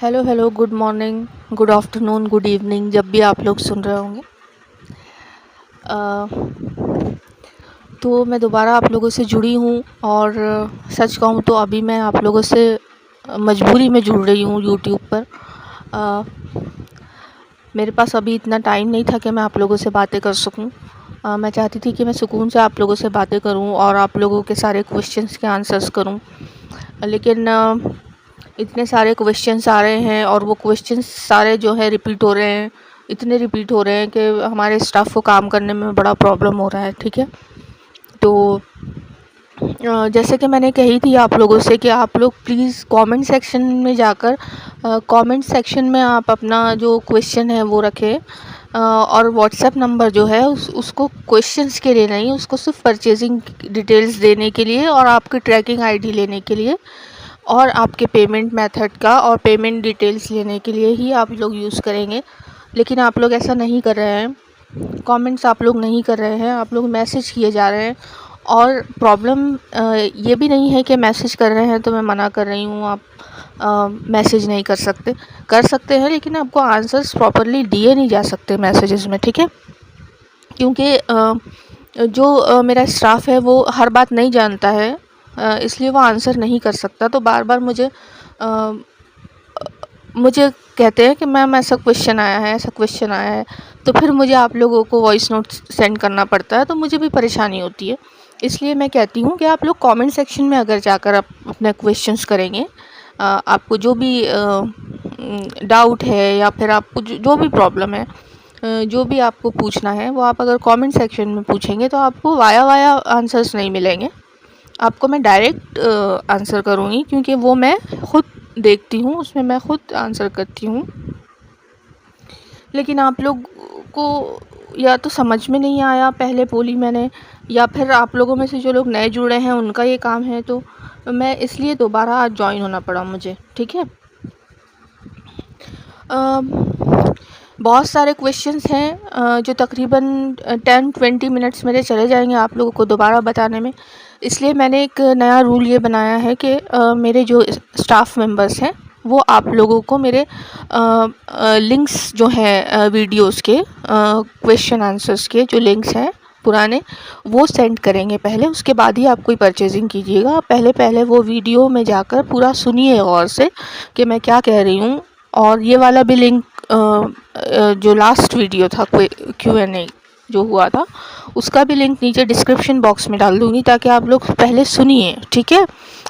Hello hello, good morning, good afternoon, good evening, जब भी आप लोग सुन रहे होंगे। तो मैं दोबारा आप लोगों से जुड़ी हूँ और सच कहूँ तो अभी मैं आप लोगों से मजबूरी में जुड़ रही हूँ यूट्यूब पर। मेरे पास अभी इतना टाइम नहीं था कि मैं आप लोगों से बातें कर सकूँ। मैं चाहती थी कि मैं सुकून से आप लोगों से बातें करूँ और आप लोगों के सारे क्वेश्चंस के आंसर्स करूँ, लेकिन इतने सारे क्वेश्चंस आ रहे हैं और वो क्वेश्चंस सारे जो है रिपीट हो रहे हैं, इतने रिपीट हो रहे हैं कि हमारे स्टाफ को काम करने में बड़ा प्रॉब्लम हो रहा है। ठीक है, तो जैसे कि मैंने कही थी आप लोगों से कि आप लोग प्लीज़ कमेंट सेक्शन में जाकर कमेंट सेक्शन में आप अपना जो क्वेश्चन है वो रखें, और व्हाट्सएप नंबर जो है उसको क्वेश्चंस के लिए नहीं, उसको सिर्फ परचेजिंग डिटेल्स देने के लिए और आपकी ट्रैकिंग आईडी लेने के लिए और आपके पेमेंट मेथड का और पेमेंट डिटेल्स लेने के लिए ही आप लोग यूज़ करेंगे। लेकिन आप लोग ऐसा नहीं कर रहे हैं, कमेंट्स आप लोग नहीं कर रहे हैं, आप लोग मैसेज किए जा रहे हैं। और प्रॉब्लम ये भी नहीं है कि मैसेज कर रहे हैं तो मैं मना कर रही हूँ, आप मैसेज नहीं कर सकते हैं, लेकिन आपको आंसर्स प्रॉपरली दिए नहीं जा सकते मैसेजेस में। ठीक है, क्योंकि जो मेरा स्टाफ है वो हर बात नहीं जानता है, इसलिए वो आंसर नहीं कर सकता। तो बार बार मुझे कहते हैं कि मैम ऐसा क्वेश्चन आया है, ऐसा क्वेश्चन आया है, तो फिर मुझे आप लोगों को वॉइस नोट सेंड करना पड़ता है, तो मुझे भी परेशानी होती है। इसलिए मैं कहती हूँ कि आप लोग कमेंट सेक्शन में अगर जाकर आप अपने क्वेश्चंस करेंगे, आपको जो भी डाउट है या फिर आपको जो भी प्रॉब्लम है, जो भी आपको पूछना है, वो आप अगर कमेंट सेक्शन में पूछेंगे तो आपको वाया वाया आंसर्स नहीं मिलेंगे। आपको मैं डायरेक्ट आंसर करूँगी, क्योंकि वो मैं खुद देखती हूँ, उसमें मैं खुद आंसर करती हूँ। लेकिन आप लोग को या तो समझ में नहीं आया पहले बोली मैंने, या फिर आप लोगों में से जो लोग नए जुड़े हैं उनका ये काम है, तो मैं इसलिए दोबारा आज ज्वाइन होना पड़ा मुझे। ठीक है, बहुत सारे क्वेश्चंस हैं जो तकरीबन 10-20 मिनट्स मेरे चले जाएंगे आप लोगों को दोबारा बताने में। इसलिए मैंने एक नया रूल ये बनाया है कि मेरे जो स्टाफ मेंबर्स हैं वो आप लोगों को मेरे लिंक्स जो हैं वीडियोस के क्वेश्चन आंसर्स के जो लिंक्स हैं पुराने, वो सेंड करेंगे पहले, उसके बाद ही आप कोई परचेजिंग कीजिएगा। पहले वो वीडियो में जाकर पूरा सुनिए गौर से कि मैं क्या कह रही हूँ। और ये वाला भी लिंक जो लास्ट वीडियो था Q&A जो हुआ था, उसका भी लिंक नीचे डिस्क्रिप्शन बॉक्स में डाल दूँगी, ताकि आप लोग पहले सुनिए। ठीक है,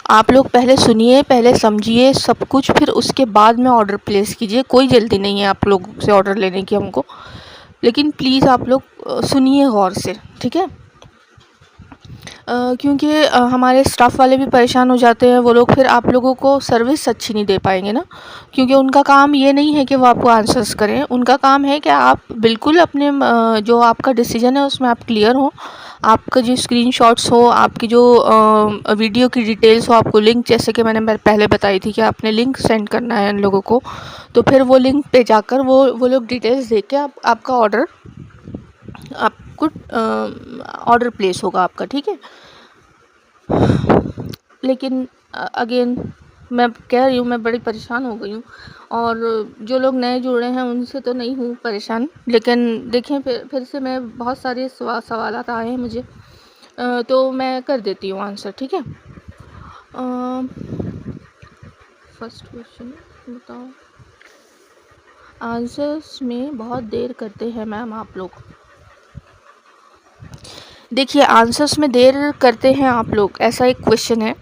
आप लोग पहले सुनिए, पहले समझिए सब कुछ, फिर उसके बाद में ऑर्डर प्लेस कीजिए। कोई जल्दी नहीं है आप लोग से ऑर्डर लेने की हमको, लेकिन प्लीज़ आप लोग सुनिए गौर से। ठीक है, क्योंकि हमारे स्टाफ वाले भी परेशान हो जाते हैं, वो लोग फिर आप लोगों को सर्विस अच्छी नहीं दे पाएंगे ना, क्योंकि उनका काम ये नहीं है कि वो आपको आंसर्स करें, उनका काम है कि आप बिल्कुल अपने जो आपका डिसीजन है उसमें आप क्लियर हो, आपका जो स्क्रीनशॉट्स हो, आपकी जो वीडियो की डिटेल्स हो, आपको लिंक, जैसे कि मैंने पहले बताई थी कि आपने लिंक सेंड करना है इन लोगों को, तो फिर वो लिंक पे जाकर वो लोग डिटेल्स दे के आपका आपको ऑर्डर प्लेस होगा आपका। ठीक है, लेकिन अगेन मैं कह रही हूँ, मैं बड़ी परेशान हो गई हूँ, और जो लोग नए जुड़े हैं उनसे तो नहीं हूँ परेशान, लेकिन देखें फिर से मैं बहुत सारे सवालात आए हैं मुझे, तो मैं कर देती हूँ आंसर। ठीक है, फर्स्ट क्वेश्चन बताओ, आंसर्स में बहुत देर करते हैं मैम आप लोग। देखिए, आंसर्स में देर करते हैं आप लोग, ऐसा एक क्वेश्चन है,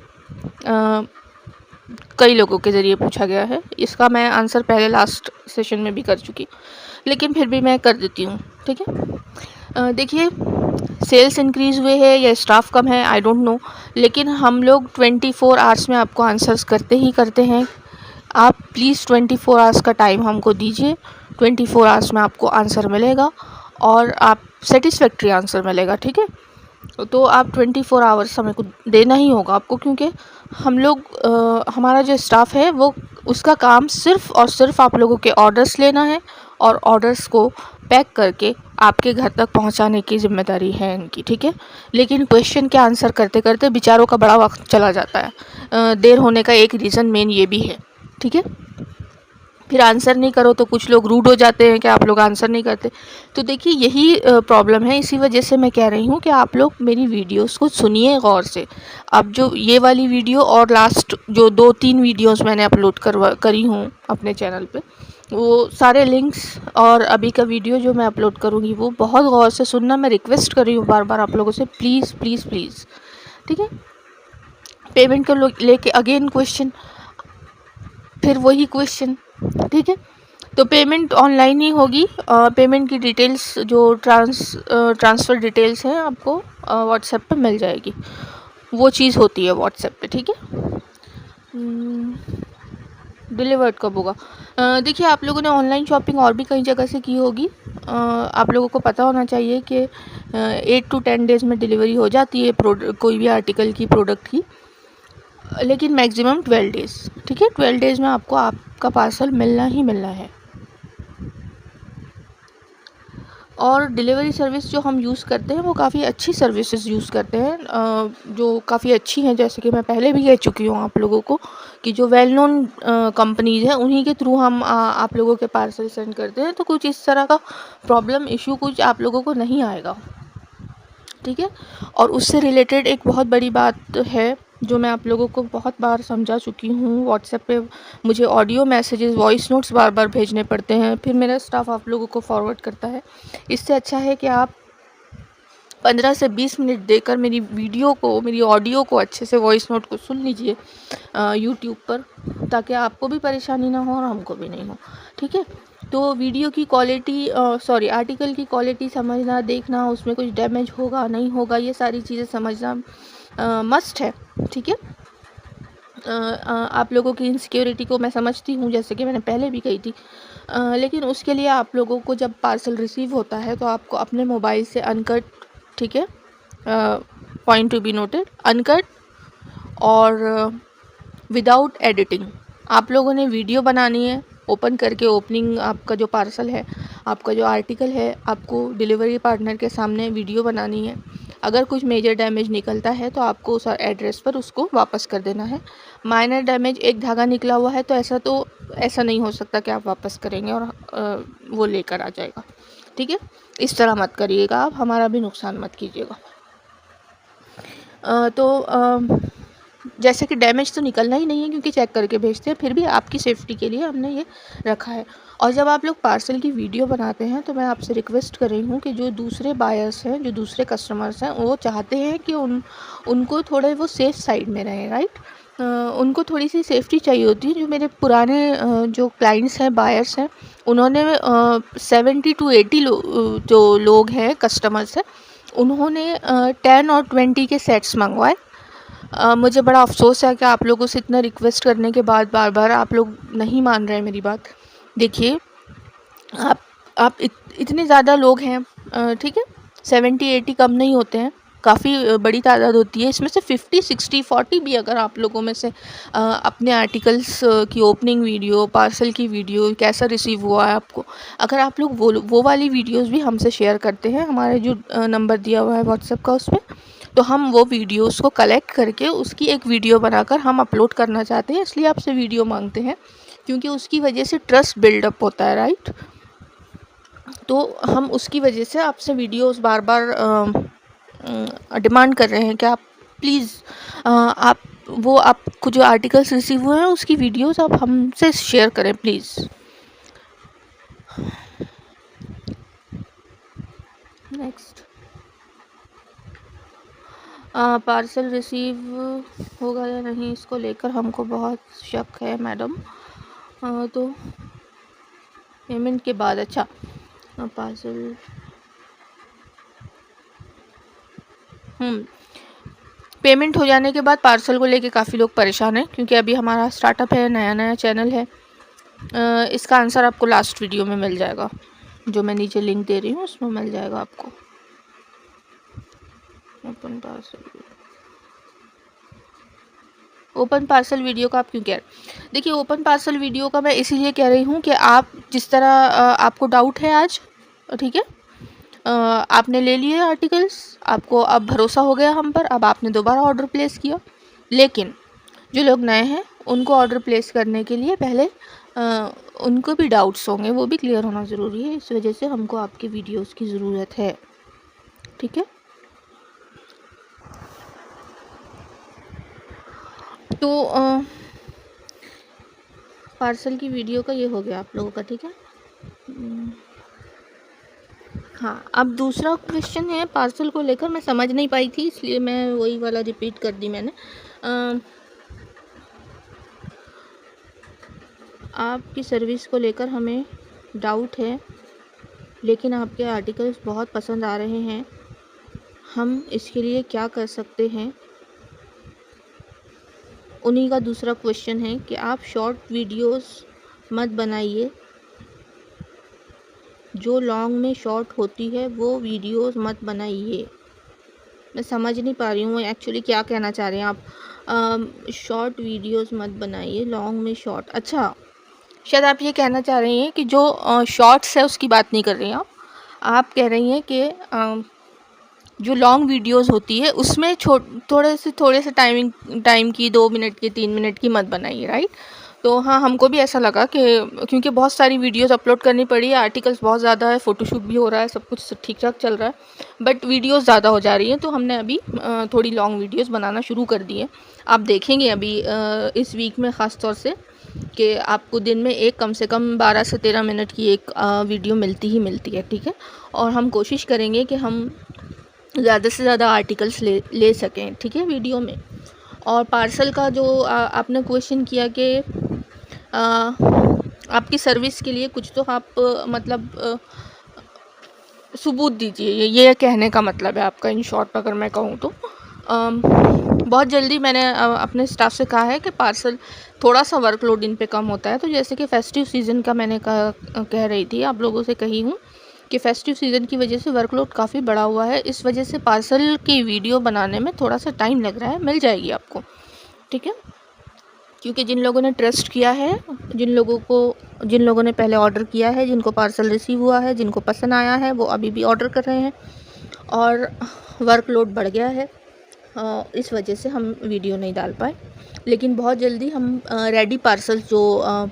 कई लोगों के ज़रिए पूछा गया है। इसका मैं आंसर पहले लास्ट सेशन में भी कर चुकी, लेकिन फिर भी मैं कर देती हूँ। ठीक है, देखिए, सेल्स इंक्रीज़ हुए हैं या स्टाफ कम है, आई डोंट नो, लेकिन हम लोग 24 आवर्स में आपको आंसर्स करते ही करते हैं। आप प्लीज़ 24 आवर्स का टाइम हमको दीजिए, 24 आवर्स में आपको आंसर मिलेगा और आप सेटिस्फैक्ट्री आंसर मिलेगा। ठीक है, तो आप 24 आवर्स हमें को देना ही होगा आपको, क्योंकि हम लोग हमारा जो स्टाफ है वो उसका काम सिर्फ़ और सिर्फ आप लोगों के ऑर्डर्स लेना है और ऑर्डर्स को पैक करके आपके घर तक पहुंचाने की ज़िम्मेदारी है इनकी। ठीक है, लेकिन क्वेश्चन के आंसर करते करते बेचारों का बड़ा वक्त चला जाता है। देर होने का एक रीज़न मेन ये भी है। ठीक है, फिर आंसर नहीं करो तो कुछ लोग रूड हो जाते हैं कि आप लोग आंसर नहीं करते। तो देखिए यही प्रॉब्लम है, इसी वजह से मैं कह रही हूँ कि आप लोग मेरी वीडियोस को सुनिए गौर से। अब जो ये वाली वीडियो और लास्ट जो 2-3 वीडियोस मैंने अपलोड करी हूँ अपने चैनल पे, वो सारे लिंक्स और अभी का वीडियो जो मैं अपलोड करूँगी वो बहुत गौर से सुनना। मैं रिक्वेस्ट कर रही हूँ बार बार आप लोगों से, प्लीज़ प्लीज़ प्लीज़, ठीक है। पेमेंट को लेके अगेन क्वेश्चन, फिर वही क्वेश्चन, ठीक है। तो पेमेंट ऑनलाइन ही होगी। पेमेंट की डिटेल्स जो ट्रांसफ़र डिटेल्स हैं आपको व्हाट्सएप पे मिल जाएगी, वो चीज़ होती है व्हाट्सएप पे, ठीक है। डिलीवर्ड कब होगा? देखिए आप लोगों ने ऑनलाइन शॉपिंग और भी कई जगह से की होगी। आप लोगों को पता होना चाहिए कि 8 to 10 डेज़ में डिलीवरी हो जाती है कोई भी आर्टिकल की, प्रोडक्ट की, लेकिन मैक्सिमम 12 डेज़, ठीक है। 12 डेज़ में आपको आपका पार्सल मिलना ही मिलना है। और डिलीवरी सर्विस जो हम यूज़ करते हैं वो काफ़ी अच्छी सर्विसेज यूज़ करते हैं, जो काफ़ी अच्छी हैं। जैसे कि मैं पहले भी कह चुकी हूँ आप लोगों को कि जो वेल नोन कंपनीज़ हैं उन्हीं के थ्रू हम आप लोगों के पार्सल सेंड करते हैं, तो कुछ इस तरह का प्रॉब्लम इशू कुछ आप लोगों को नहीं आएगा, ठीक है। और उससे रिलेटेड एक बहुत बड़ी बात है जो मैं आप लोगों को बहुत बार समझा चुकी हूँ। व्हाट्सएप पे मुझे ऑडियो मैसेजेस, वॉइस नोट्स बार बार भेजने पड़ते हैं, फिर मेरा स्टाफ आप लोगों को फॉरवर्ड करता है। इससे अच्छा है कि आप 15 से 20 मिनट देकर मेरी वीडियो को, मेरी ऑडियो को अच्छे से, वॉइस नोट को सुन लीजिए यूट्यूब पर, ताकि आपको भी परेशानी ना हो और हमको भी नहीं हो, ठीक है। तो वीडियो की क्वालिटी, आर्टिकल की क्वालिटी समझना, देखना, उसमें कुछ डैमेज होगा नहीं होगा, ये सारी चीज़ें समझना मस्ट है, ठीक है। आप लोगों की इनसिक्योरिटी को मैं समझती हूँ, जैसे कि मैंने पहले भी कही थी, लेकिन उसके लिए आप लोगों को जब पार्सल रिसीव होता है तो आपको अपने मोबाइल से अनकट, ठीक है, point to be noted, uncut और विदाउट एडिटिंग आप लोगों ने वीडियो बनानी है। ओपन करके, ओपनिंग आपका जो पार्सल है, आपका जो आर्टिकल है, आपको डिलीवरी पार्टनर के सामने वीडियो बनानी है। अगर कुछ मेजर डैमेज निकलता है तो आपको उस एड्रेस पर उसको वापस कर देना है। माइनर डैमेज, एक धागा निकला हुआ है, तो ऐसा नहीं हो सकता कि आप वापस करेंगे और वो लेकर आ जाएगा, ठीक है। इस तरह मत करिएगा, आप हमारा भी नुकसान मत कीजिएगा। जैसे कि डैमेज तो निकलना ही नहीं है क्योंकि चेक करके भेजते हैं, फिर भी आपकी सेफ्टी के लिए हमने ये रखा है। और जब आप लोग पार्सल की वीडियो बनाते हैं तो मैं आपसे रिक्वेस्ट कर रही हूँ कि जो दूसरे बायर्स हैं, जो दूसरे कस्टमर्स हैं, वो चाहते हैं कि उनको थोड़े वो सेफ़ साइड में रहें, राइट। उनको थोड़ी सी सेफ्टी चाहिए होती है। जो मेरे पुराने जो क्लाइंट्स हैं, बायर्स हैं, उन्होंने 70 to 80 जो लोग हैं, कस्टमर्स हैं, उन्होंने 10 और 20 के सेट्स मंगवाए। मुझे बड़ा अफ़सोस है कि आप लोगों से इतना रिक्वेस्ट करने के बाद बार बार आप लोग नहीं मान रहे हैं मेरी बात। देखिए आप इतने ज़्यादा लोग हैं, ठीक है, 70-80 कम नहीं होते हैं, काफ़ी बड़ी तादाद होती है। इसमें से 50, 60, 40 भी अगर आप लोगों में से अपने आर्टिकल्स की ओपनिंग वीडियो, पार्सल की वीडियो, कैसा रिसीव हुआ है आपको, अगर आप लोग वो वाली वीडियोज़ भी हमसे शेयर करते हैं, हमारे जो नंबर दिया हुआ है व्हाट्सएप का, उस पर, तो हम वो वीडियोस को कलेक्ट करके उसकी एक वीडियो बनाकर हम अपलोड करना चाहते हैं। इसलिए आपसे वीडियो मांगते हैं क्योंकि उसकी वजह से ट्रस्ट बिल्डअप होता है, राइट। तो हम उसकी वजह से आपसे वीडियोस बार बार डिमांड कर रहे हैं कि आप प्लीज़ आपको जो आर्टिकल्स रिसीव हुए हैं उसकी वीडियोस आप हमसे शेयर करें, प्लीज़। नेक्स्ट, पार्सल रिसीव होगा या नहीं, इसको लेकर हमको बहुत शक है मैडम। तो पेमेंट के बाद, अच्छा, पार्सल, पेमेंट हो जाने के बाद पार्सल को लेके काफ़ी लोग परेशान हैं क्योंकि अभी हमारा स्टार्टअप है, नया नया चैनल है। इसका आंसर आपको लास्ट वीडियो में मिल जाएगा, जो मैं नीचे लिंक दे रही हूँ उसमें मिल जाएगा आपको। ओपन पार्सल वीडियो का आप क्यों कह रहे हैं? देखिए, ओपन पार्सल वीडियो का मैं इसीलिए कह रही हूँ कि आप जिस तरह आपको डाउट है आज, ठीक है, आपने ले लिए आर्टिकल्स, आपको अब भरोसा हो गया हम पर, अब आपने दोबारा ऑर्डर प्लेस किया। लेकिन जो लोग नए हैं उनको ऑर्डर प्लेस करने के लिए पहले उनको भी डाउट्स होंगे, वो भी क्लियर होना ज़रूरी है। इस वजह से हमको आपके वीडियोस की ज़रूरत है, ठीक है। तो पार्सल की वीडियो का ये हो गया आप लोगों का, ठीक है। हाँ, अब दूसरा क्वेश्चन है पार्सल को लेकर, मैं समझ नहीं पाई थी इसलिए मैं वही वाला रिपीट कर दी मैंने। आपकी सर्विस को लेकर हमें डाउट है, लेकिन आपके आर्टिकल्स बहुत पसंद आ रहे हैं, हम इसके लिए क्या कर सकते हैं। उन्हीं का दूसरा क्वेश्चन है कि आप शॉर्ट वीडियोस मत बनाइए, जो लॉन्ग में शॉर्ट होती है वो वीडियोस मत बनाइए। मैं समझ नहीं पा रही हूँ एक्चुअली क्या कहना चाह रहे हैं आप। शॉर्ट वीडियोस मत बनाइए, लॉन्ग में शॉर्ट। अच्छा, शायद आप ये कहना चाह रही हैं कि जो शॉर्ट्स है उसकी बात नहीं कर रही हैं आप कह रही हैं कि जो लॉन्ग वीडियोस होती है उसमें थोड़े से टाइम की 2 मिनट की 3 मिनट की मत बनाइए, राइट। तो हाँ, हमको भी ऐसा लगा कि क्योंकि बहुत सारी वीडियोस अपलोड करनी पड़ी है, आर्टिकल्स बहुत ज़्यादा है, फ़ोटोशूट भी हो रहा है, सब कुछ ठीक ठाक चल रहा है, बट वीडियोस ज़्यादा हो जा रही हैं, तो हमने अभी थोड़ी लॉन्ग वीडियोस बनाना शुरू कर दी है। आप देखेंगे अभी इस वीक में ख़ास तौर से कि आपको दिन में एक कम से कम 12 से 13 मिनट की एक वीडियो मिलती ही मिलती है, ठीक है। और हम कोशिश करेंगे कि हम ज़्यादा से ज़्यादा आर्टिकल्स ले सकें, ठीक है, वीडियो में। और पार्सल का जो आपने क्वेश्चन किया कि आपकी सर्विस के लिए कुछ तो आप मतलब सबूत दीजिए, ये कहने का मतलब है आपका, इन शॉर्ट अगर मैं कहूँ तो। बहुत जल्दी मैंने अपने स्टाफ से कहा है कि पार्सल थोड़ा सा वर्कलोड इन पे कम होता है, तो जैसे कि फेस्टिव सीज़न का मैंने कह रही थी आप लोगों से कही हूँ कि फेस्टिव सीज़न की वजह से वर्कलोड काफ़ी बढ़ा हुआ है, इस वजह से पार्सल की वीडियो बनाने में थोड़ा सा टाइम लग रहा है। मिल जाएगी आपको, ठीक है, क्योंकि जिन लोगों ने ट्रस्ट किया है, जिन लोगों ने पहले ऑर्डर किया है, जिनको पार्सल रिसीव हुआ है, जिनको पसंद आया है, वो अभी भी ऑर्डर कर रहे हैं और वर्कलोड बढ़ गया है, इस वजह से हम वीडियो नहीं डाल पाए। लेकिन बहुत जल्दी हम रेडी पार्सल जो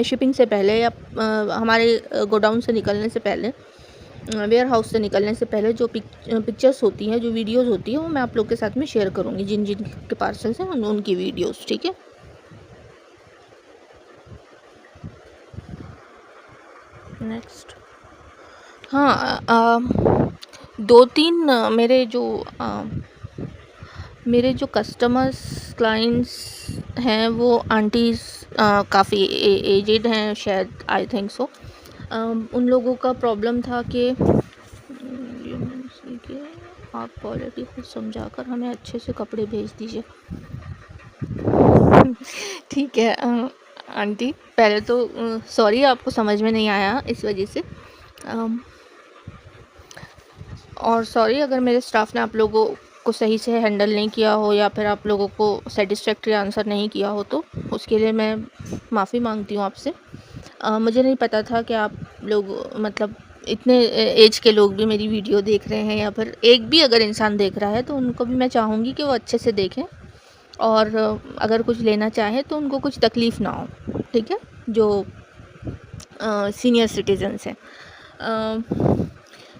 शिपिंग से पहले या हमारे गोडाउन से निकलने से पहले, वेयर हाउस से निकलने से पहले जो पिक्चर्स होती हैं, जो वीडियोस होती हैं, वो मैं आप लोग के साथ में शेयर करूँगी, जिन जिन के पार्सल्स हैं उनकी वीडियोस, ठीक है। नेक्स्ट, हाँ, 2-3 मेरे जो कस्टमर्स क्लाइंट्स हैं वो आंटीज़ काफ़ी एजेड हैं शायद, आई थिंक सो। उन लोगों का प्रॉब्लम था कि आप क्वालिटी को समझाकर हमें अच्छे से कपड़े भेज दीजिए। ठीक है आंटी, पहले तो सॉरी आपको समझ में नहीं आया इस वजह से, और सॉरी अगर मेरे स्टाफ ने आप लोगों को सही से हैंडल नहीं किया हो या फिर आप लोगों को सेटिस्फैक्ट्री आंसर नहीं किया हो, तो उसके लिए मैं माफ़ी मांगती हूँ आपसे। मुझे नहीं पता था कि आप लोग मतलब इतने एज के लोग भी मेरी वीडियो देख रहे हैं, या फिर एक भी अगर इंसान देख रहा है तो उनको भी मैं चाहूँगी कि वो अच्छे से देखें, और अगर कुछ लेना चाहे तो उनको कुछ तकलीफ़ ना हो, ठीक है, जो सीनियर सिटीजन्स हैं।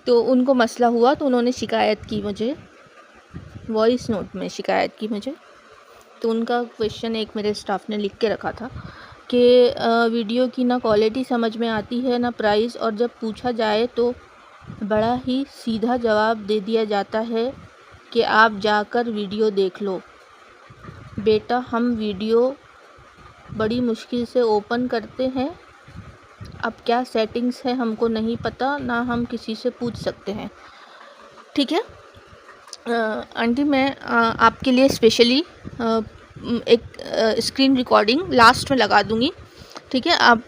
तो उनको मसला हुआ तो उन्होंने शिकायत की मुझे, वॉइस नोट में शिकायत की मुझे। तो उनका क्वेश्चन एक मेरे स्टाफ ने लिख के रखा था कि वीडियो की ना क्वालिटी समझ में आती है ना प्राइस, और जब पूछा जाए तो बड़ा ही सीधा जवाब दे दिया जाता है कि आप जाकर वीडियो देख लो। बेटा, हम वीडियो बड़ी मुश्किल से ओपन करते हैं, अब क्या सेटिंग्स है हमको नहीं पता, ना हम किसी से पूछ सकते हैं, ठीक है। आंटी, मैं आपके लिए स्पेशली एक स्क्रीन रिकॉर्डिंग लास्ट में लगा दूंगी, ठीक है। आप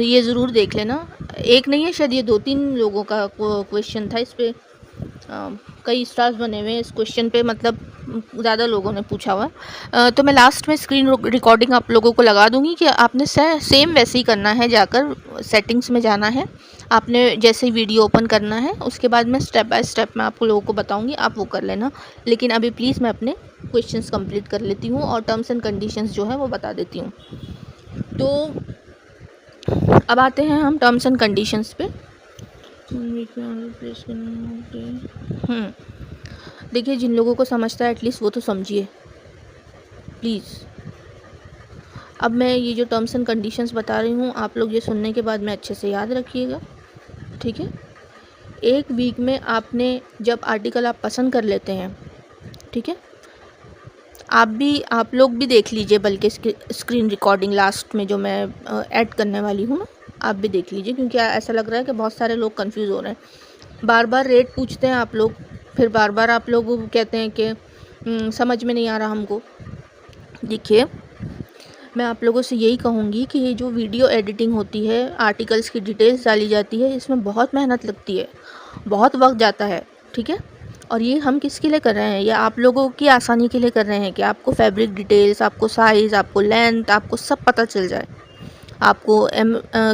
ये ज़रूर देख लेना। एक नहीं है, शायद ये 2-3 लोगों का क्वेश्चन था, इस पर कई स्टार्स बने हुए हैं इस क्वेश्चन पे, मतलब ज़्यादा लोगों ने पूछा हुआ है। तो मैं लास्ट में स्क्रीन रिकॉर्डिंग आप लोगों को लगा दूंगी कि आपने सेम वैसे ही करना है, जाकर सेटिंग्स में जाना है, आपने जैसे ही वीडियो ओपन करना है, उसके बाद मैं स्टेप बाय स्टेप मैं आपको लोगों को बताऊंगी, आप वो कर लेना। लेकिन अभी प्लीज़ मैं अपने क्वेश्चंस कंप्लीट कर लेती हूँ और टर्म्स एंड कंडीशंस जो है वो बता देती हूँ। तो अब आते हैं हम टर्म्स एंड कंडीशंस पे। देखिए, जिन लोगों को समझता है एटलीस्ट वो तो समझिए प्लीज़। अब मैं ये जो टर्म्स एंड कंडीशंस बता रही हूँ, आप लोग ये सुनने के बाद में अच्छे से याद रखिएगा, ठीक है। एक वीक में आपने जब आर्टिकल आप पसंद कर लेते हैं, ठीक है, आप लोग भी देख लीजिए, बल्कि स्क्रीन रिकॉर्डिंग लास्ट में जो मैं ऐड करने वाली हूँ ना, आप भी देख लीजिए, क्योंकि ऐसा लग रहा है कि बहुत सारे लोग कंफ्यूज हो रहे हैं। बार बार रेट पूछते हैं आप लोग, फिर बार बार आप लोग कहते हैं कि समझ में नहीं आ रहा हमको। देखिए, मैं आप लोगों से यही कहूँगी कि ये जो वीडियो एडिटिंग होती है, आर्टिकल्स की डिटेल्स डाली जाती है, इसमें बहुत मेहनत लगती है, बहुत वक्त जाता है, ठीक है। और ये हम किसके लिए कर रहे हैं? ये आप लोगों की आसानी के लिए कर रहे हैं कि आपको फैब्रिक डिटेल्स, आपको साइज़, आपको लेंथ, आपको सब पता चल जाए। आपको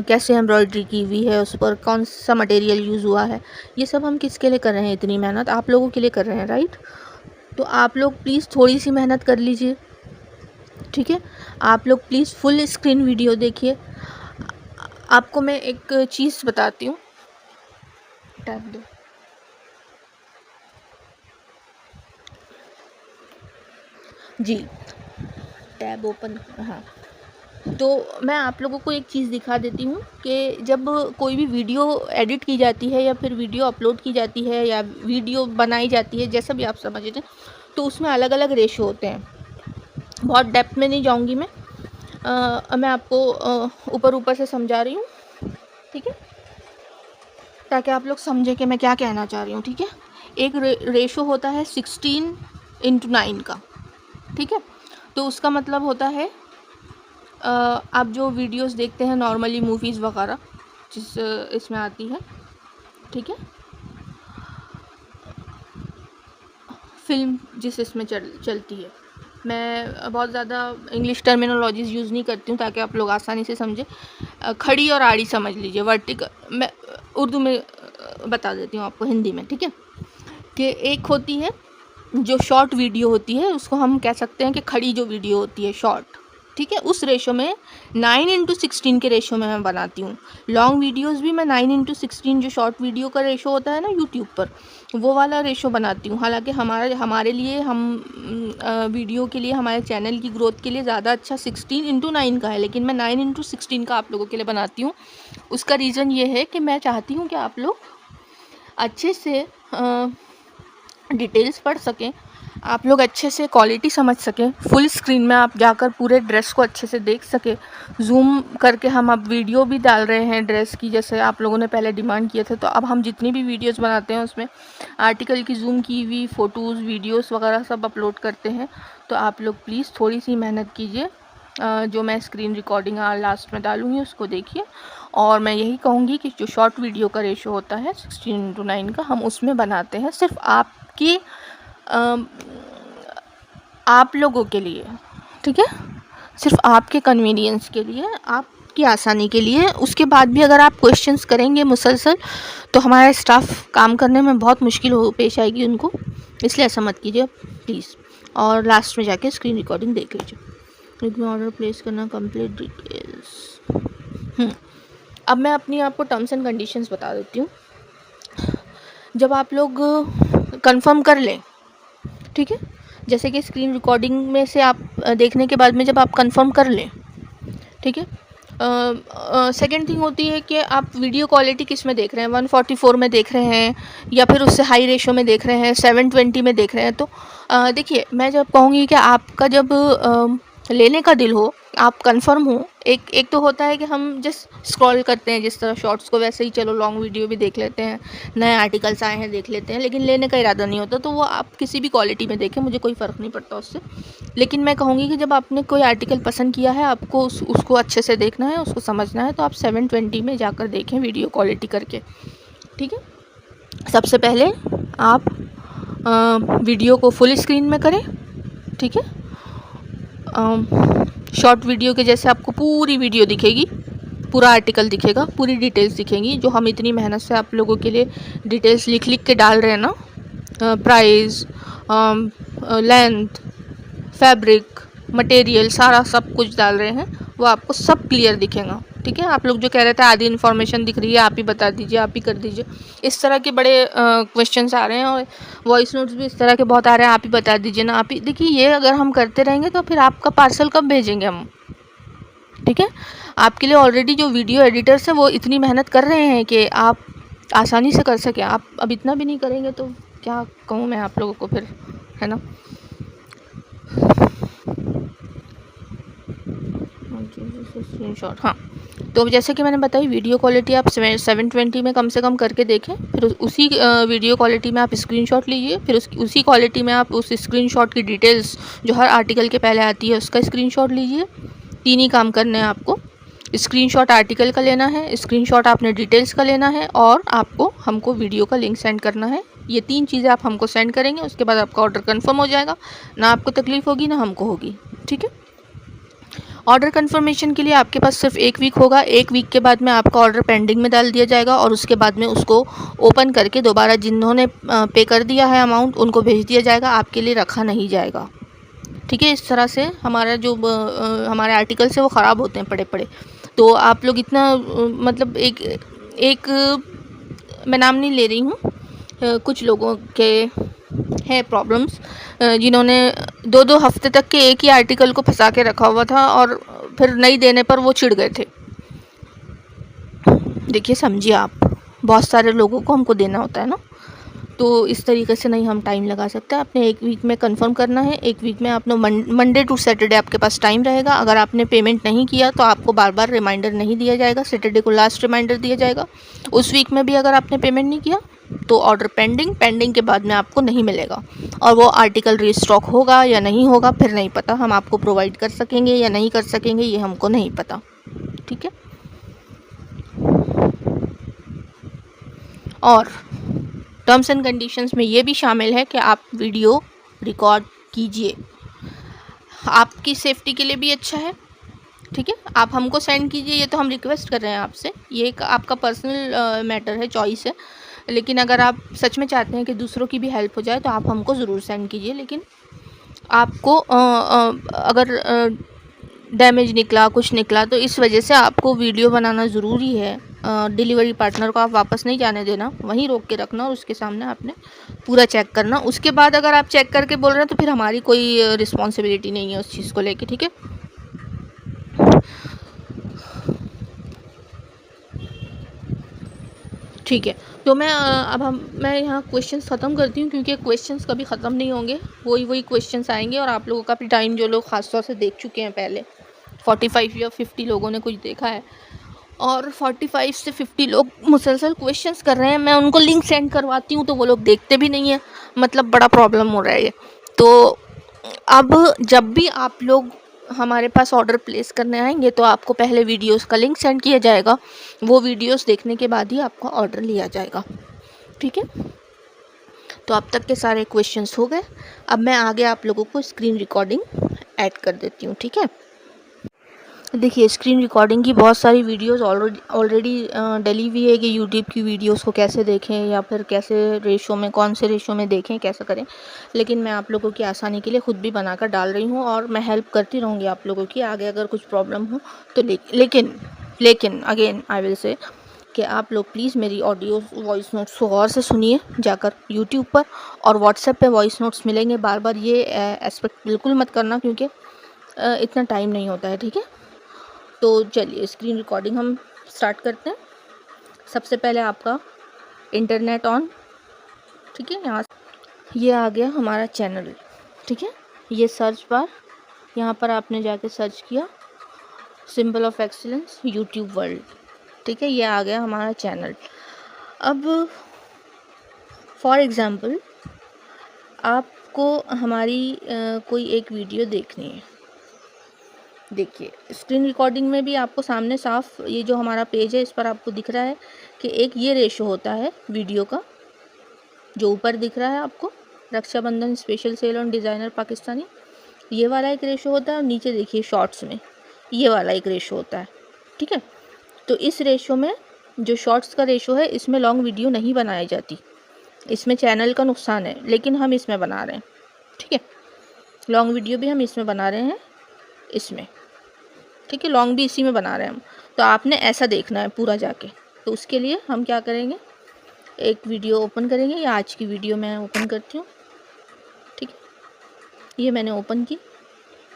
कैसे एम्ब्रॉयडरी की हुई है, उस पर कौन सा मटेरियल यूज़ हुआ है, ये सब हम किसके लिए कर रहे हैं? इतनी मेहनत आप लोगों के लिए कर रहे हैं, राइट। तो आप लोग प्लीज़ थोड़ी सी मेहनत कर लीजिए, ठीक है। आप लोग प्लीज़ फुल स्क्रीन वीडियो देखिए। आपको मैं एक चीज़ बताती हूँ, टैब दो जी, टैब ओपन, हाँ। तो मैं आप लोगों को एक चीज़ दिखा देती हूँ कि जब कोई भी वीडियो एडिट की जाती है या फिर वीडियो अपलोड की जाती है या वीडियो बनाई जाती है, जैसा भी आप समझ लें, तो उसमें अलग अलग रेशो होते हैं। बहुत डेप्थ में नहीं जाऊँगी मैं आपको ऊपर ऊपर से समझा रही हूँ, ठीक है, ताकि आप लोग समझें कि मैं क्या कहना चाह रही हूँ, ठीक है। एक रेशो होता है 16:9 का, ठीक है। तो उसका मतलब होता है आप जो वीडियोस देखते हैं नॉर्मली, मूवीज़ वगैरह जिस इसमें आती है, ठीक है, फिल्म जिस इसमें चलती है। मैं बहुत ज़्यादा इंग्लिश टर्मिनोलॉजीज़ यूज़ नहीं करती हूँ ताकि आप लोग आसानी से समझें। खड़ी और आड़ी समझ लीजिए, वर्टिकल मैं उर्दू में बता देती हूँ आपको हिंदी में, ठीक है। कि एक होती है जो शॉर्ट वीडियो होती है, उसको हम कह सकते हैं कि खड़ी जो वीडियो होती है शॉर्ट, ठीक है। उस रेशो में 9:16 के रेशो में मैं बनाती हूँ। लॉन्ग वीडियोस भी मैं 9:16 जो शॉर्ट वीडियो का रेशो होता है ना यूट्यूब पर, वो वाला रेशो बनाती हूँ। हालांकि हमारे लिए वीडियो के लिए, हमारे चैनल की ग्रोथ के लिए ज़्यादा अच्छा 16:9 का है, लेकिन मैं 9:16 का आप लोगों के लिए बनाती हूँ। उसका रीज़न ये है कि मैं चाहती हूँ कि आप लोग अच्छे से डिटेल्स पढ़ सकें, आप लोग अच्छे से क्वालिटी समझ सकें, फुल स्क्रीन में आप जाकर पूरे ड्रेस को अच्छे से देख सकें। जूम करके हम अब वीडियो भी डाल रहे हैं ड्रेस की, जैसे आप लोगों ने पहले डिमांड किए थे। तो अब हम जितनी भी वीडियोस बनाते हैं उसमें आर्टिकल की जूम की हुई फ़ोटोज़, वीडियोस वगैरह सब अपलोड करते हैं। तो आप लोग प्लीज़ थोड़ी सी मेहनत कीजिए, जो मैं स्क्रीन रिकॉर्डिंग लास्ट में डालूँगी उसको देखिए। और मैं यही कहूँगी कि जो शॉर्ट वीडियो का रेशो होता है 16:9 का, हम उसमें बनाते हैं सिर्फ आपकी आप लोगों के लिए, ठीक है, सिर्फ आपके कन्वीनियंस के लिए, आपकी आसानी के लिए। उसके बाद भी अगर आप क्वेश्चंस करेंगे मुसलसल, तो हमारा स्टाफ काम करने में बहुत मुश्किल पेश आएगी उनको, इसलिए ऐसा मत कीजिए प्लीज़। और लास्ट में जाके स्क्रीन रिकॉर्डिंग देख लीजिए। एक में ऑर्डर प्लेस करना, कंप्लीट डिटेल्स। अब मैं अपनी आपको टर्म्स एंड कंडीशंस बता देती हूँ। जब आप लोग कंफर्म कर लें, ठीक है, जैसे कि स्क्रीन रिकॉर्डिंग में से आप देखने के बाद में जब आप कंफर्म कर लें, ठीक है, सेकेंड थिंग होती है कि आप वीडियो क्वालिटी किस में देख रहे हैं, 144 में देख रहे हैं या फिर उससे हाई रेशो में देख रहे हैं, 720 में देख रहे हैं। तो देखिए, मैं जब कहूँगी कि आपका जब लेने का दिल हो, आप कंफर्म हो, एक तो होता है कि हम जस्ट स्क्रॉल करते हैं जिस तरह शॉर्ट्स को, वैसे ही चलो लॉन्ग वीडियो भी देख लेते हैं, नए आर्टिकल्स आए हैं देख लेते हैं, लेकिन लेने का इरादा नहीं होता। तो वो आप किसी भी क्वालिटी में देखें, मुझे कोई फ़र्क नहीं पड़ता उससे। लेकिन मैं कहूँगी कि जब आपने कोई आर्टिकल पसंद किया है, आपको उसको अच्छे से देखना है, उसको समझना है, तो आप 720 में जाकर देखें वीडियो क्वालिटी करके, ठीक है। सबसे पहले आप वीडियो को फुल स्क्रीन में करें, ठीक है। शॉर्ट वीडियो के जैसे आपको पूरी वीडियो दिखेगी, पूरा आर्टिकल दिखेगा, पूरी डिटेल्स दिखेंगी, जो हम इतनी मेहनत से आप लोगों के लिए डिटेल्स लिख लिख के डाल रहे हैं ना, प्राइस, लेंथ, फैब्रिक, मटेरियल, सारा सब कुछ डाल रहे हैं, वो आपको सब क्लियर दिखेगा, ठीक है। आप लोग जो कह रहे थे आधी इन्फॉर्मेशन दिख रही है, आप ही बता दीजिए, आप ही कर दीजिए, इस तरह के बड़े क्वेश्चंस आ रहे हैं और वॉइस नोट्स भी इस तरह के बहुत आ रहे हैं, आप ही बता दीजिए ना, आप ही देखिए। ये अगर हम करते रहेंगे तो फिर आपका पार्सल कब भेजेंगे हम, ठीक है। आपके लिए ऑलरेडी जो वीडियो एडिटर्स हैं वो इतनी मेहनत कर रहे हैं कि आप आसानी से कर सकें, आप अब इतना भी नहीं करेंगे तो क्या कहूँ मैं आप लोगों को फिर, है ना। स्क्रीनशॉट, हाँ, तो जैसे कि मैंने बताई वीडियो क्वालिटी आप 720 में कम से कम करके देखें, फिर उसी वीडियो क्वालिटी में आप स्क्रीनशॉट लीजिए, फिर उसी क्वालिटी में आप उस स्क्रीनशॉट की डिटेल्स जो हर आर्टिकल के पहले आती है उसका स्क्रीनशॉट लीजिए। 3 ही काम करने हैं आपको, स्क्रीनशॉट आर्टिकल का लेना है, स्क्रीनशॉट आपने डिटेल्स का लेना है और आपको हमको वीडियो का लिंक सेंड करना है। ये 3 चीज़ें आप हमको सेंड करेंगे, उसके बाद आपका ऑर्डर कंफर्म हो जाएगा, ना आपको तकलीफ़ होगी ना हमको होगी, ठीक है। ऑर्डर कंफर्मेशन के लिए आपके पास सिर्फ 1 वीक होगा। 1 वीक के बाद में आपका ऑर्डर पेंडिंग में डाल दिया जाएगा और उसके बाद में उसको ओपन करके दोबारा जिन्होंने पे कर दिया है अमाउंट उनको भेज दिया जाएगा, आपके लिए रखा नहीं जाएगा, ठीक है। इस तरह से हमारा जो हमारे आर्टिकल्स है वो ख़राब होते हैं पड़े पड़े। तो आप लोग इतना मतलब एक मैं नाम नहीं ले रही हूँ, कुछ लोगों के हैं प्रॉब्लम्स, जिन्होंने 2-2 हफ्ते तक के एक ही आर्टिकल को फंसा के रखा हुआ था और फिर नहीं देने पर वो चिढ़ गए थे। देखिए समझिए आप, बहुत सारे लोगों को हमको देना होता है ना, तो इस तरीके से नहीं हम टाइम लगा सकते। आपने 1 वीक में कंफर्म करना है। 1 वीक में आपने मंडे टू सैटरडे आपके पास टाइम रहेगा। अगर आपने पेमेंट नहीं किया तो आपको बार बार रिमाइंडर नहीं दिया जाएगा, सैटरडे को लास्ट रिमाइंडर दिया जाएगा। उस वीक में भी अगर आपने पेमेंट नहीं किया तो ऑर्डर पेंडिंग के बाद में आपको नहीं मिलेगा और वो आर्टिकल रीस्टॉक होगा या नहीं होगा फिर नहीं पता, हम आपको प्रोवाइड कर सकेंगे या नहीं कर सकेंगे ये हमको नहीं पता, ठीक है। और टर्म्स एंड कंडीशंस में ये भी शामिल है कि आप वीडियो रिकॉर्ड कीजिए, आपकी सेफ्टी के लिए भी अच्छा है, ठीक है। आप हमको सेंड कीजिए, ये तो हम रिक्वेस्ट कर रहे हैं आपसे, ये एक आपका पर्सनल मैटर है, चॉइस है, लेकिन अगर आप सच में चाहते हैं कि दूसरों की भी हेल्प हो जाए तो आप हमको ज़रूर सेंड कीजिए। लेकिन आपको अगर डैमेज निकला, कुछ निकला तो इस वजह से आपको वीडियो बनाना ज़रूरी है। डिलीवरी पार्टनर को आप वापस नहीं जाने देना, वहीं रोक के रखना और उसके सामने आपने पूरा चेक करना। उसके बाद अगर आप चेक करके बोल रहे हैं तो फिर हमारी कोई रिस्पॉन्सिबिलिटी नहीं है उस चीज़ को लेके, ठीक है। ठीक है, तो मैं यहाँ क्वेश्चंस ख़त्म करती हूँ क्योंकि क्वेश्चंस कभी ख़त्म नहीं होंगे, वही क्वेश्चंस आएंगे और आप लोगों का भी टाइम, जो लोग ख़ास तौर से देख चुके हैं पहले 45 या 50 लोगों ने कुछ देखा है और 45 से 50 लोग मुसलसल क्वेश्चंस कर रहे हैं, मैं उनको लिंक सेंड करवाती हूँ तो वो लोग देखते भी नहीं है, मतलब बड़ा प्रॉब्लम हो रहा है ये। तो अब जब भी आप लोग हमारे पास ऑर्डर प्लेस करने आएंगे तो आपको पहले वीडियोस का लिंक सेंड किया जाएगा, वो वीडियोस देखने के बाद ही आपका ऑर्डर लिया जाएगा, ठीक है। तो अब तक के सारे क्वेश्चंस हो गए, अब मैं आगे आप लोगों को स्क्रीन रिकॉर्डिंग ऐड कर देती हूँ, ठीक है। देखिए स्क्रीन रिकॉर्डिंग की बहुत सारी वीडियोस ऑलरेडी डली हुई है कि यूट्यूब की वीडियोस को कैसे देखें या फिर कैसे रेशो में, कौन से रेशो में देखें, कैसे करें, लेकिन मैं आप लोगों की आसानी के लिए ख़ुद भी बनाकर डाल रही हूँ और मैं हेल्प करती रहूँगी आप लोगों की, आगे अगर कुछ प्रॉब्लम हो तो। लेकिन अगेन आई विल से कि आप लोग प्लीज़ मेरी ऑडियो वॉइस नोट्स को गौर से सुनिए जाकर यूट्यूब पर, और व्हाट्सएप पे वॉइस नोट्स मिलेंगे बार बार, ये एस्पेक्ट बिल्कुल मत करना क्योंकि इतना टाइम नहीं होता है, ठीक है। तो चलिए स्क्रीन रिकॉर्डिंग हम स्टार्ट करते हैं। सबसे पहले आपका इंटरनेट ऑन, ठीक है, यहाँ ये आ गया हमारा चैनल, ठीक है। ये सर्च बार, यहाँ पर आपने जाके सर्च किया symbol of excellence YouTube world, ठीक है, ये आ गया हमारा चैनल। अब फॉर एग्ज़ाम्पल आपको हमारी कोई एक वीडियो देखनी है, देखिए स्क्रीन रिकॉर्डिंग में भी आपको सामने साफ ये जो हमारा पेज है इस पर आपको दिख रहा है कि एक ये रेशो होता है वीडियो का, जो ऊपर दिख रहा है आपको, Rakshabandhan special sale on designer Pakistani, ये वाला एक रेशो होता है और नीचे देखिए शॉर्ट्स में ये वाला एक रेशो होता है, ठीक है। तो इस रेशो में जो शॉर्ट्स का रेशो है इसमें लॉन्ग वीडियो नहीं बनाई जाती, इसमें चैनल का नुकसान है, लेकिन हम इसमें बना रहे हैं, ठीक है। लॉन्ग वीडियो भी हम इसमें बना रहे हैं, इसमें, ठीक है, लॉन्ग भी इसी में बना रहे हैं हम। तो आपने ऐसा देखना है पूरा जाके। तो उसके लिए हम क्या करेंगे, एक वीडियो ओपन करेंगे। या आज की वीडियो मैं ओपन करती हूँ, ठीक है। ये मैंने ओपन की,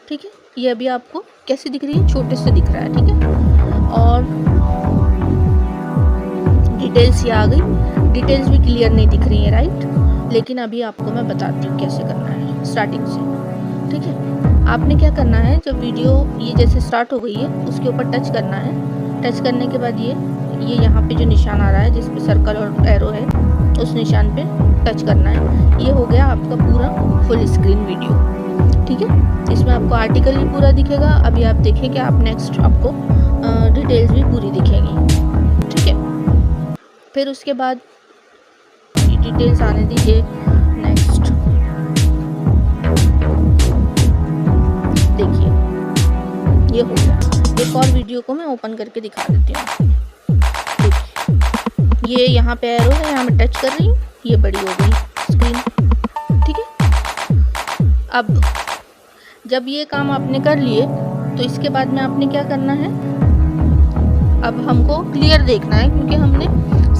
ठीक है। ये अभी आपको कैसी दिख रही है, छोटे से दिख रहा है, ठीक है। और डिटेल्स ये आ गई, डिटेल्स भी क्लियर नहीं दिख रही है, राइट। लेकिन अभी आपको मैं बताती हूँ कैसे करना है स्टार्टिंग से, ठीक है। आपने क्या करना है, जब वीडियो ये जैसे स्टार्ट हो गई है उसके ऊपर टच करना है। टच करने के बाद ये यहाँ पे जो निशान आ रहा है जिस पे सर्कल और एरो है, उस निशान पे टच करना है। ये हो गया आपका पूरा फुल स्क्रीन वीडियो, ठीक है। इसमें आपको आर्टिकल भी पूरा दिखेगा। अभी आप देखेंगे, आप नेक्स्ट आपको डिटेल्स भी पूरी दिखेंगी, ठीक है। फिर उसके बाद डिटेल्स आने दीजिए। नेक्स्ट देखिए, ये हो गया। एक और वीडियो को मैं ओपन करके दिखा देती हूँ। देखिए, ये यहाँ पे एरो है, यहाँ मैं टच कर रही हूँ, ये बड़ी हो गई स्क्रीन, ठीक है। अब जब ये काम आपने कर लिए तो इसके बाद में आपने क्या करना है, अब हमको क्लियर देखना है क्योंकि हमने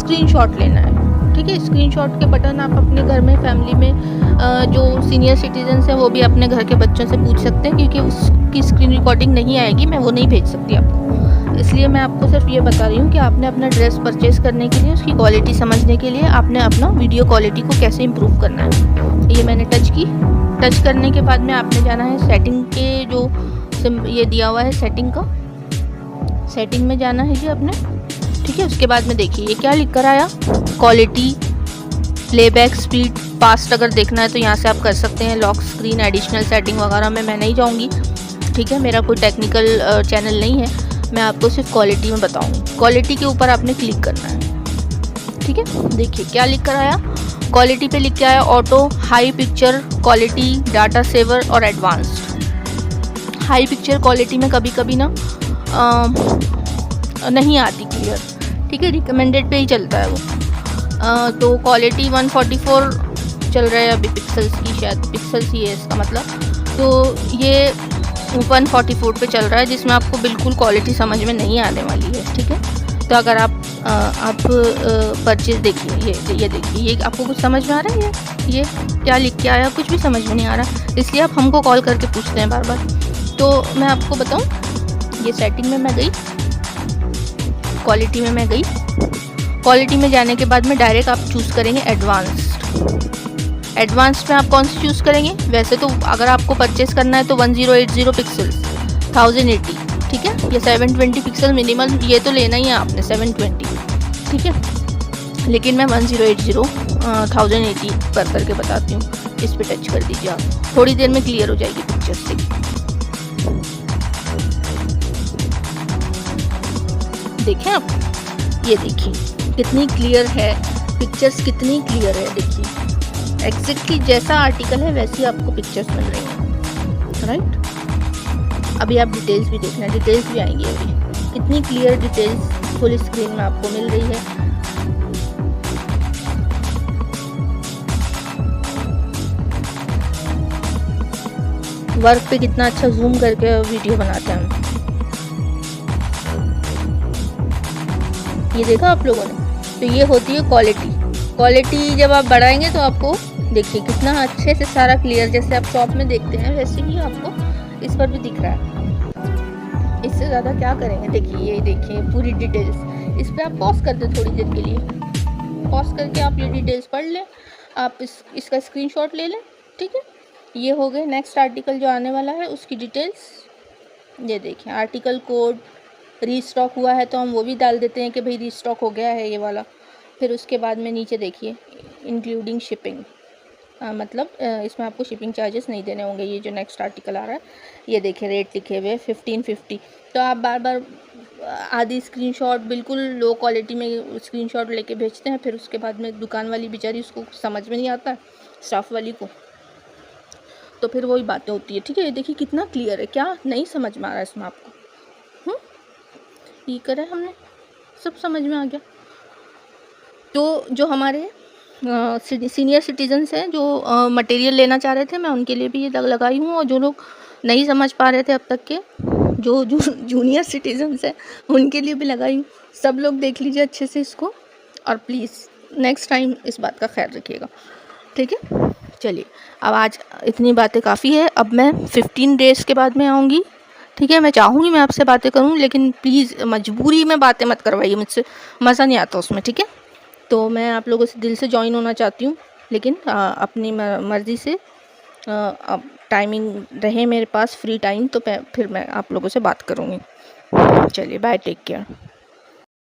स्क्रीनशॉट लेना है, ठीक है। स्क्रीनशॉट के बटन आप अपने घर में, फैमिली में जो सीनियर सिटीजन्स हैं वो भी अपने घर के बच्चों से पूछ सकते हैं, क्योंकि उसकी स्क्रीन रिकॉर्डिंग नहीं आएगी, मैं वो नहीं भेज सकती आपको। इसलिए मैं आपको सिर्फ ये बता रही हूँ कि आपने अपना ड्रेस परचेज़ करने के लिए, उसकी क्वालिटी समझने के लिए आपने अपना वीडियो क्वालिटी को कैसे इम्प्रूव करना है। ये मैंने टच की। टच करने के बाद में आपने जाना है सेटिंग के, जो ये दिया हुआ है सेटिंग का, सेटिंग में जाना है जी अपने, ठीक है। उसके बाद में देखिए ये क्या लिख कर आया, क्वालिटी, प्लेबैक स्पीड, फास्ट अगर देखना है तो यहाँ से आप कर सकते हैं। लॉक स्क्रीन, एडिशनल सेटिंग वगैरह में मैं नहीं जाऊँगी, ठीक है। मेरा कोई टेक्निकल चैनल नहीं है, मैं आपको सिर्फ क्वालिटी में बताऊँगी। क्वालिटी के ऊपर आपने क्लिक करना है, ठीक है। देखिए क्या लिख कर आया, क्वालिटी पे लिख के आया auto, high picture quality, data saver और एडवांस्ड। हाई पिक्चर क्वालिटी में कभी कभी ना नहीं आती क्लियर, ठीक है, रिकमेंडेड पे ही चलता है वो। तो क्वालिटी 144 चल रहा है अभी पिक्सल्स की, शायद पिक्सल्स ही है इसका मतलब। तो ये 144 पे चल रहा है, जिसमें आपको बिल्कुल क्वालिटी समझ में नहीं आने वाली है, ठीक है। तो अगर आप परचेज देखिए, ये देखिए, ये आपको कुछ समझ में आ रहा है, ये क्या लिख के आया, कुछ भी समझ में नहीं आ रहा, इसलिए आप हमको कॉल करके पूछते हैं बार बार। तो मैं आपको बताऊं, ये सेटिंग में मैं गई, क्वालिटी में मैं गई। क्वालिटी में जाने के बाद में डायरेक्ट आप चूज़ करेंगे एडवांस्ड। एडवांस्ड में आप कौन सी चूज़ करेंगे, वैसे तो अगर आपको परचेस करना है तो 1080 पिक्सल्स 1080, ठीक है। ये 720 पिक्सल मिनिमल, ये तो लेना ही है आपने 720, ठीक है। लेकिन मैं 1080 1080 पर करके बताती हूँ। इस पर टच कर दीजिए, आप थोड़ी देर में क्लियर हो जाएगी पिक्चर से। देखें आप, ये देखिए कितनी क्लियर है पिक्चर्स, कितनी क्लियर है। देखिए एग्जैक्टली जैसा आर्टिकल है वैसी आपको पिक्चर्स मिल रही हैं, राइट। अभी आप डिटेल्स भी देखना, डिटेल्स भी आएंगी अभी। कितनी क्लियर डिटेल्स फुल स्क्रीन में आपको मिल रही है। वर्क पे कितना अच्छा जूम करके वीडियो बनाते हैं हम, ये देखा आप लोगों ने। तो ये होती है क्वालिटी। क्वालिटी जब आप बढ़ाएंगे तो आपको देखिए कितना अच्छे से सारा क्लियर, जैसे आप शॉप में देखते हैं वैसे ही आपको इस पर भी दिख रहा है। इससे ज़्यादा क्या करेंगे, देखिए ये देखिए पूरी डिटेल्स। इस पर आप पॉज कर दें थोड़ी देर के लिए, पॉज करके आप ये डिटेल्स पढ़ लें, आप इसका स्क्रीनशॉट ले लें, ठीक है। ये हो गए। नेक्स्ट आर्टिकल जो आने वाला है उसकी डिटेल्स, ये देखिए आर्टिकल कोड, रीस्टॉक हुआ है तो हम वो भी डाल देते हैं कि भाई रीस्टॉक हो गया है ये वाला। फिर उसके बाद में नीचे देखिए इंक्लूडिंग शिपिंग, मतलब इसमें आपको शिपिंग चार्जेस नहीं देने होंगे। ये जो नेक्स्ट आर्टिकल आ रहा है, ये देखिए रेट लिखे हुए 1550। तो आप बार बार आधी स्क्रीनशॉट बिल्कुल लो क्वालिटी में स्क्रीनशॉट लेके भेजते हैं, फिर उसके बाद में दुकान वाली बेचारी उसको समझ में नहीं आता, स्टाफ वाली को, तो फिर वही बातें होती है, ठीक है। ये देखिए कितना क्लियर है, क्या नहीं समझ में आ रहा है इसमें आपको, ये करें हमने, सब समझ में आ गया। तो जो हमारे सीनियर सिटीजन्स हैं जो मटेरियल लेना चाह रहे थे, मैं उनके लिए भी ये लगाई हूँ, और जो लोग नहीं समझ पा रहे थे अब तक के जो जो जूनियर सिटीजन्स हैं उनके लिए भी लगाई हूँ। सब लोग देख लीजिए अच्छे से इसको, और प्लीज़ नेक्स्ट टाइम इस बात का ख्याल रखिएगा, ठीक है। चलिए, अब आज इतनी बातें काफ़ी है। अब मैं 15 डेज़ के बाद में आऊँगी, ठीक है। मैं चाहूँगी मैं आपसे बातें करूँ, लेकिन प्लीज़ मजबूरी में बातें मत करवाइए मुझसे, मज़ा नहीं आता उसमें, ठीक है। तो मैं आप लोगों से दिल से जॉइन होना चाहती हूँ, लेकिन अपनी मर्ज़ी से अब टाइमिंग रहे मेरे पास फ्री टाइम तो फिर मैं आप लोगों से बात करूँगी। चलिए, बाय, टेक केयर।